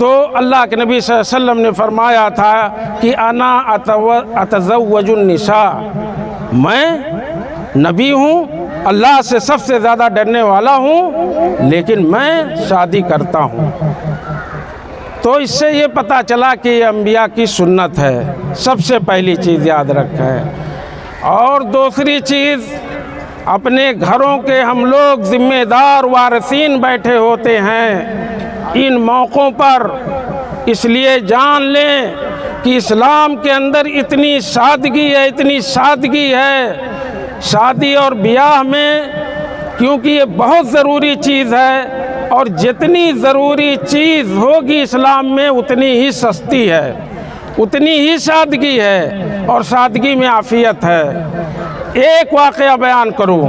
تو اللہ کے نبی صلی اللہ علیہ وسلم نے فرمایا تھا کہ انا اتزوج النساء، میں نبی ہوں، اللہ سے سب سے زیادہ ڈرنے والا ہوں، لیکن میں شادی کرتا ہوں۔ تو اس سے یہ پتہ چلا کہ یہ انبیاء کی سنت ہے، سب سے پہلی چیز یاد رکھیں۔ اور دوسری چیز، اپنے گھروں کے ہم لوگ ذمہ دار وارثین بیٹھے ہوتے ہیں ان موقعوں پر، اس لیے جان لیں کہ اسلام کے اندر اتنی سادگی ہے، اتنی سادگی ہے شادی اور بیاہ میں، کیونکہ یہ بہت ضروری چیز ہے، اور جتنی ضروری چیز ہوگی اسلام میں اتنی ہی سستی ہے، اتنی ہی سادگی ہے، اور سادگی میں عافیت ہے۔ ایک واقعہ بیان کروں،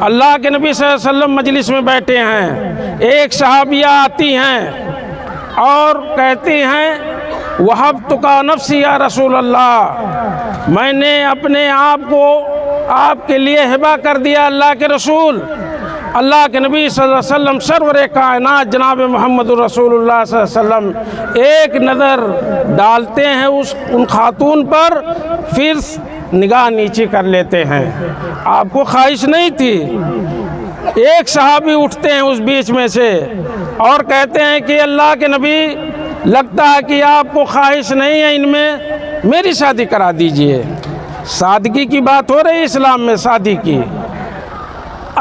اللہ کے نبی صلی اللہ علیہ وسلم مجلس میں بیٹھے ہیں، ایک صحابیہ آتی ہیں اور کہتی ہیں وَهَبْتُكَ نَفْسِي یا رسول اللہ، میں نے اپنے آپ کو آپ کے لیے ہبہ کر دیا اللہ کے رسول۔ اللہ کے نبی صلی اللہ علیہ وسلم سرور کائنات جناب محمد رسول اللہ صلی اللہ علیہ وسلم ایک نظر ڈالتے ہیں ان خاتون پر، پھر نگاہ نیچی کر لیتے ہیں۔ آپ کو خواہش نہیں تھی؟ ایک صحابی اٹھتے ہیں اس بیچ میں سے اور کہتے ہیں کہ اللہ کے نبی، لگتا ہے کہ آپ کو خواہش نہیں ہے ان میں، میری شادی کرا دیجئے۔ سادگی کی بات ہو رہی اسلام میں، شادی کی۔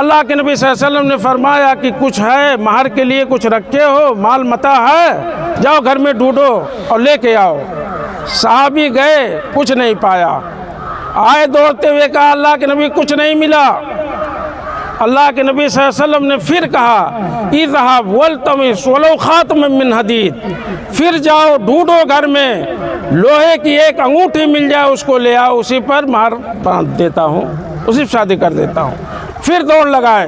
اللہ کے نبی صلی اللہ علیہ وسلم نے فرمایا کہ کچھ ہے، مہر کے لیے کچھ رکھے ہو، مال متاع ہے، جاؤ گھر میں ڈھونڈو اور لے کے آؤ۔ صحابی گئے، کچھ نہیں پایا، آئے دوڑتے ہوئے، کہا اللہ کے نبی کچھ نہیں ملا۔ اللہ کے نبی صلی اللہ علیہ وسلم نے پھر کہا اذهب والتمس ولو خاتما من حدید، پھر جاؤ ڈھونڈو گھر میں، لوہے کی ایک انگوٹھی مل جائے اس کو لے آؤ، اسی پر مہر باندھ دیتا ہوں، اسی پر شادی کر دیتا ہوں۔ پھر دوڑ لگائے،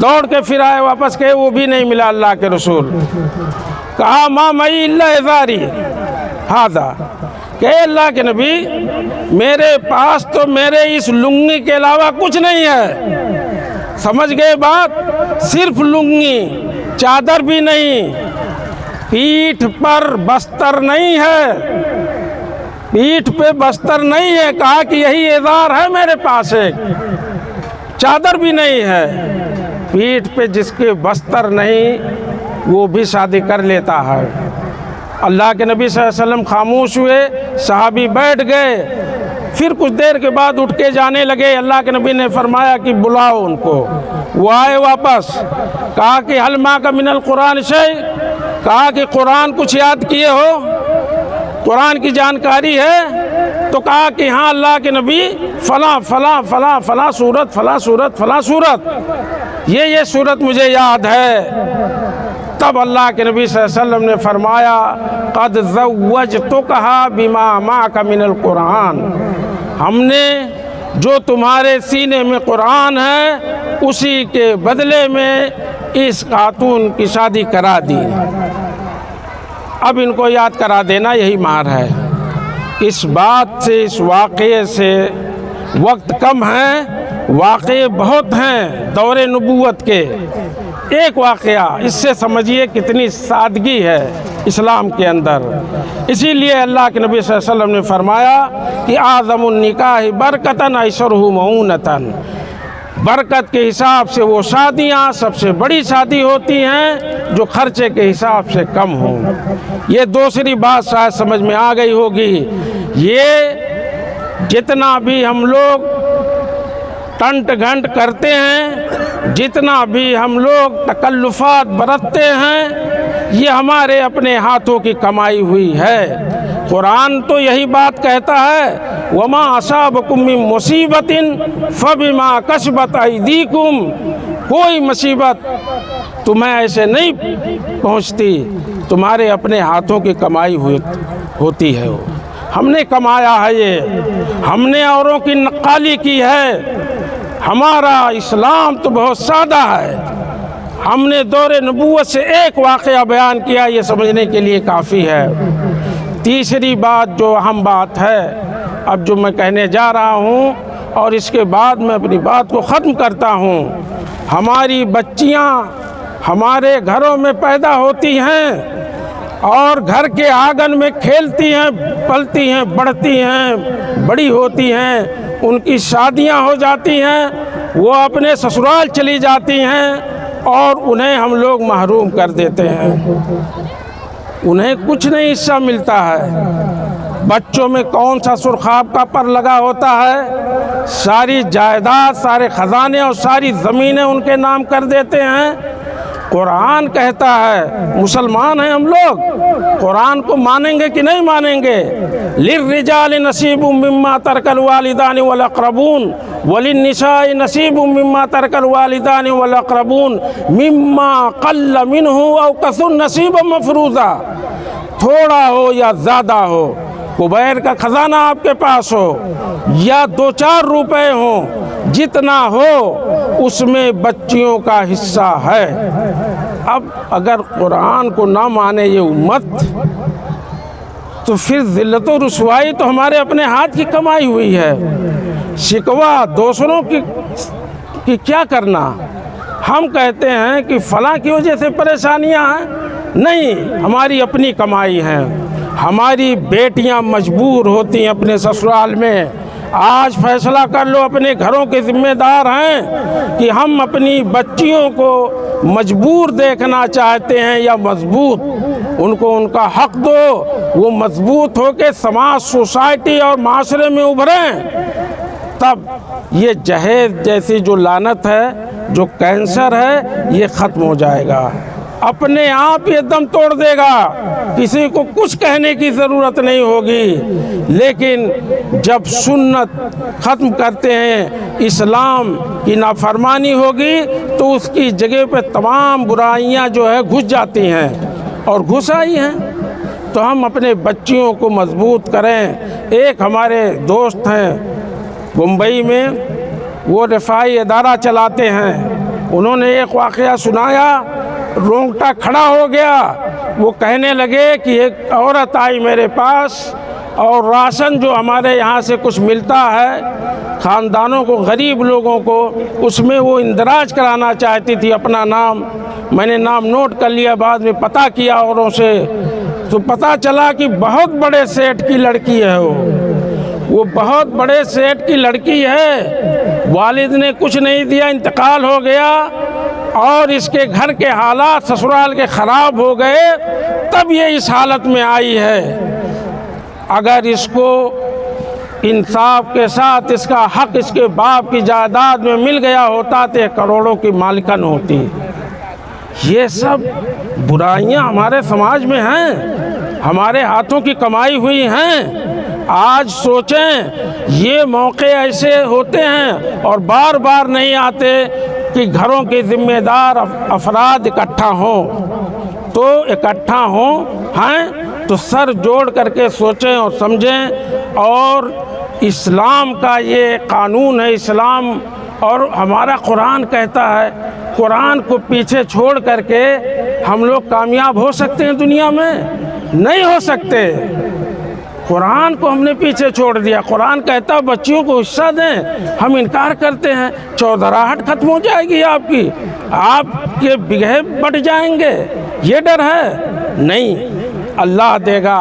دوڑ کے پھر آئے واپس کے، وہ بھی نہیں ملا اللہ کے رسول۔ کہا ما معی الا ازاری ھذا، کہ اللہ کے نبی میرے پاس تو میرے اس لنگی کے علاوہ کچھ نہیں ہے۔ سمجھ گئے بات؟ صرف لنگی، چادر بھی نہیں، پیٹھ پر بستر نہیں ہے، پیٹھ پہ بستر نہیں ہے، کہا کہ یہی ازار ہے میرے پاس، ایک چادر بھی نہیں ہے۔ پیٹھ پہ جس کے بستر نہیں وہ بھی شادی کر لیتا ہے۔ اللہ کے نبی صلی اللہ علیہ وسلم خاموش ہوئے، صحابی بیٹھ گئے، پھر کچھ دیر کے بعد اٹھ کے جانے لگے۔ اللہ کے نبی نے فرمایا کہ بلاؤ ان کو۔ وہ آئے واپس، کہا کہ حل ماک من القرآن شیء، کہا کہ قرآن کچھ یاد کیے ہو، قرآن کی جانکاری ہے؟ تو کہا کہ ہاں اللہ کے نبی، فلاں فلاں فلاں فلاں سورت، فلاں سورت، فلاں سورت، یہ سورت مجھے یاد ہے۔ تب اللہ کے نبی صلی اللہ علیہ وسلم نے فرمایا قد زوجتکھا بما معک من القرآن، ہم نے جو تمہارے سینے میں قرآن ہے اسی کے بدلے میں اس خاتون کی شادی کرا دی۔ اب ان کو یاد کرا دینا یہی مہر ہے۔ اس بات سے، اس واقعے سے، وقت کم ہے، واقعے بہت ہیں دور نبوت کے۔ ایک واقعہ، اس سے سمجھیے کتنی سادگی ہے اسلام کے اندر۔ اسی لیے اللہ کے نبی صلی اللہ علیہ وسلم نے فرمایا کہ اعظم النکاح برکتاً ایسرہ معونتاً، برکت کے حساب سے وہ شادیاں سب سے بڑی شادی ہوتی ہیں جو خرچے کے حساب سے کم ہوں۔ یہ دوسری بات شاید سمجھ میں آ گئی ہوگی۔ یہ جتنا بھی ہم لوگ ٹنٹ گھنٹ کرتے ہیں، جتنا بھی ہم لوگ تکلفات برتتے ہیں، یہ ہمارے اپنے ہاتھوں کی کمائی ہوئی ہے۔ قرآن تو یہی بات کہتا ہے وَمَا أَصَابَكُم مِّن مُّصِيبَةٍ فَبِمَا كَسَبَتْ أَيْدِيكُمْ، کوئی مصیبت تمہیں ایسے نہیں پہنچتی، تمہارے اپنے ہاتھوں کی کمائی ہوتی ہے۔ ہم نے کمایا ہے، یہ ہم نے اوروں کی نقالی کی ہے۔ ہمارا اسلام تو بہت سادہ ہے۔ ہم نے دور نبوت سے ایک واقعہ بیان کیا، یہ سمجھنے کے لیے کافی ہے۔ تیسری بات جو اہم بات ہے، اب جو میں کہنے جا رہا ہوں اور اس کے بعد میں اپنی بات کو ختم کرتا ہوں، ہماری بچیاں ہمارے گھروں میں پیدا ہوتی ہیں، اور گھر کے آنگن میں کھیلتی ہیں، پلتی ہیں، بڑھتی ہیں، بڑی ہوتی ہیں، ان کی شادیاں ہو جاتی ہیں، وہ اپنے سسرال چلی جاتی ہیں اور انہیں ہم لوگ محروم کر دیتے ہیں، انہیں کچھ نہیں حصہ ملتا ہے۔ بچوں میں کون سا سرخاب کا پر لگا ہوتا ہے؟ ساری جائیداد، سارے خزانے اور ساری زمینیں ان کے نام کر دیتے ہیں۔ قرآن کہتا ہے، مسلمان ہیں ہم لوگ، قرآن کو مانیں گے کہ نہیں مانیں گے؟ للرجال نصیب مما ترک الوالدان والاقربون وللنساء نصیب مما ترک الوالدان والاقربون مما قل منہ او کثر نصیبا مفروضا۔ تھوڑا ہو یا زیادہ ہو، کبیر کا خزانہ آپ کے پاس ہو یا 2-4 روپے ہوں، جتنا ہو اس میں بچیوں کا حصہ ہے۔ اب اگر قرآن کو نہ مانے یہ امت تو پھر ذلت و رسوائی تو ہمارے اپنے ہاتھ کی کمائی ہوئی ہے۔ شکوہ دوسروں کی کیا کرنا؟ ہم کہتے ہیں کہ فلاں کی وجہ سے پریشانیاں ہیں، نہیں، ہماری اپنی کمائی ہے۔ ہماری بیٹیاں مجبور ہوتی ہیں اپنے سسرال میں۔ آج فیصلہ کر لو، اپنے گھروں کے ذمہ دار ہیں کہ ہم اپنی بچیوں کو مجبور دیکھنا چاہتے ہیں یا مضبوط؟ ان کو ان کا حق دو، وہ مضبوط ہو کے سماج، سوسائٹی اور معاشرے میں ابھریں، تب یہ جہیز جیسی جو لعنت ہے، جو کینسر ہے، یہ ختم ہو جائے گا، اپنے آپ یہ دم توڑ دے گا، کسی کو کچھ کہنے کی ضرورت نہیں ہوگی۔ لیکن جب سنت ختم کرتے ہیں، اسلام کی نافرمانی ہوگی تو اس کی جگہ پہ تمام برائیاں جو ہے گھس جاتی ہیں اور گھس آئی ہیں۔ تو ہم اپنے بچیوں کو مضبوط کریں۔ ایک ہمارے دوست ہیں ممبئی میں، وہ رفاہی ادارہ چلاتے ہیں، انہوں نے ایک واقعہ سنایا، رونگٹا کھڑا ہو گیا۔ وہ کہنے لگے کہ ایک عورت آئی میرے پاس اور راشن جو ہمارے یہاں سے کچھ ملتا ہے خاندانوں کو، غریب لوگوں کو، اس میں وہ اندراج کرانا چاہتی تھی اپنا نام۔ میں نے نام نوٹ کر لیا، بعد میں پتہ کیا اوروں سے تو پتہ چلا کہ بہت بڑے سیٹ کی لڑکی ہے، وہ بہت بڑے سیٹ کی لڑکی ہے، والد نے کچھ نہیں دیا، انتقال ہو گیا اور اس کے گھر کے حالات سسرال کے خراب ہو گئے، تب یہ اس حالت میں آئی ہے۔ اگر اس کو انصاف کے ساتھ اس کا حق اس کے باپ کی جائیداد میں مل گیا ہوتا تو کروڑوں کی مالکن ہوتی۔ یہ سب برائیاں ہمارے سماج میں ہیں، ہمارے ہاتھوں کی کمائی ہوئی ہیں۔ آج سوچیں، یہ موقع ایسے ہوتے ہیں اور بار بار نہیں آتے کہ گھروں کے ذمہ دار افراد اکٹھا ہوں، تو اکٹھا ہوں ہیں تو سر جوڑ کر کے سوچیں اور سمجھیں۔ اور اسلام کا یہ قانون ہے، اسلام اور ہمارا قرآن کہتا ہے، قرآن کو پیچھے چھوڑ کر کے ہم لوگ کامیاب ہو سکتے ہیں دنیا میں؟ نہیں ہو سکتے۔ قرآن کو ہم نے پیچھے چھوڑ دیا۔ قرآن کہتا ہے بچیوں کو حصہ دیں، ہم انکار کرتے ہیں، چودراہٹ ختم ہو جائے گی آپ کی، آپ کے بگہے بٹ جائیں گے، یہ ڈر ہے؟ نہیں، اللہ دے گا،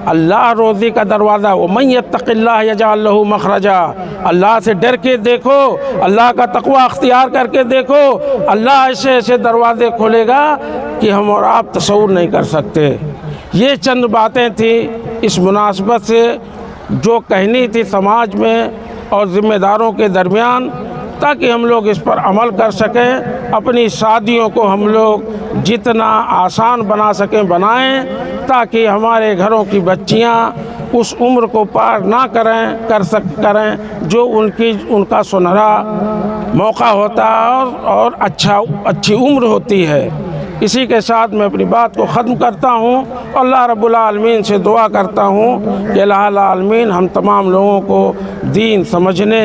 اللہ روزی کا دروازہ، وَمَن يَتَّقِ اللَّهَ يَجْعَلْ لَهُ مَخْرَجًا۔ اللہ سے ڈر کے دیکھو، اللہ کا تقوی اختیار کر کے دیکھو، اللہ ایسے ایسے دروازے کھولے گا کہ ہم اور آپ تصور نہیں کر سکتے۔ یہ چند باتیں تھیں اس مناسبت سے جو کہنی تھی سماج میں اور ذمہ داروں کے درمیان، تاکہ ہم لوگ اس پر عمل کر سکیں، اپنی شادیوں کو ہم لوگ جتنا آسان بنا سکیں بنائیں، تاکہ ہمارے گھروں کی بچیاں اس عمر کو پار نہ کریں جو ان کا سنہرا موقع ہوتا ہے اور اچھی عمر ہوتی ہے۔ اسی کے ساتھ میں اپنی بات کو ختم کرتا ہوں، اللہ رب العالمین سے دعا کرتا ہوں کہ الہ العالمین ہم تمام لوگوں کو دین سمجھنے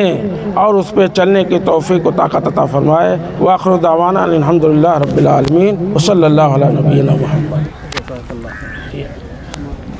اور اس پہ چلنے کی توفیق و طاقت عطا فرمائے۔ وآخر دعوانا الحمدللہ رب العالمین وصلی اللہ علی نبینا محمد۔